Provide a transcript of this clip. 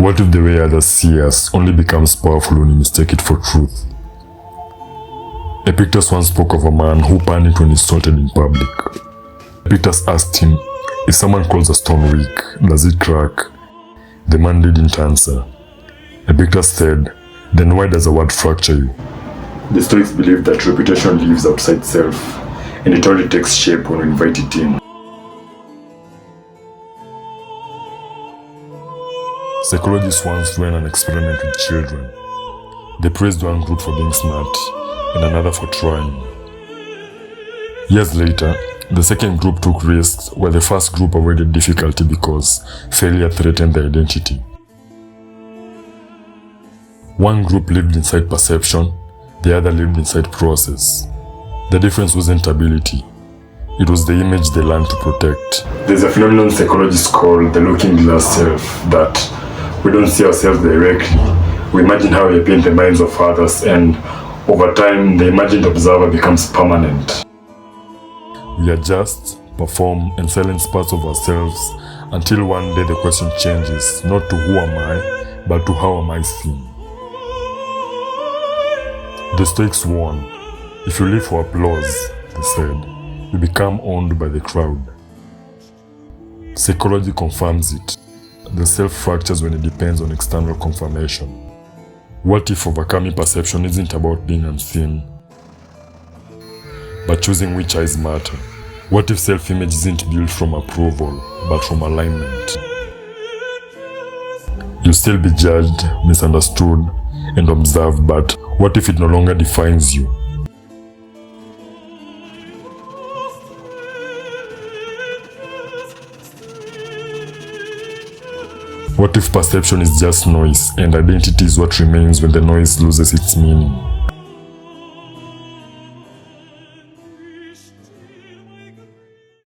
What if the way others see us only becomes powerful when we mistake it for truth? Epictetus once spoke of a man who panicked when insulted in public. Epictetus asked him, if someone calls a stone weak, does it crack? The man didn't answer. Epictetus said, then why does a word fracture you? The Stoics believe that reputation lives outside self, and it only takes shape when we invite it in. Psychologists once ran an experiment with children. They praised one group for being smart and another for trying. Years later, the second group took risks while the first group avoided difficulty because failure threatened their identity. One group lived inside perception, the other lived inside process. The difference wasn't ability, it was the image they learned to protect. There's a phenomenon psychologists call the looking glass self, that we don't see ourselves directly. We imagine how we appear in the minds of others, and over time, the imagined observer becomes permanent. We adjust, perform, and silence parts of ourselves until one day the question changes, not to who am I, but to how am I seen. The Stoics warn, if you live for applause, they said, you become owned by the crowd. Psychology confirms it. The self fractures when it depends on external confirmation. What if overcoming perception isn't about being unseen, but choosing which eyes matter? What if self-image isn't built from approval, but from alignment? You'll still be judged, misunderstood, and observed, but what if it no longer defines you? What if perception is just noise, and identity is what remains when the noise loses its meaning?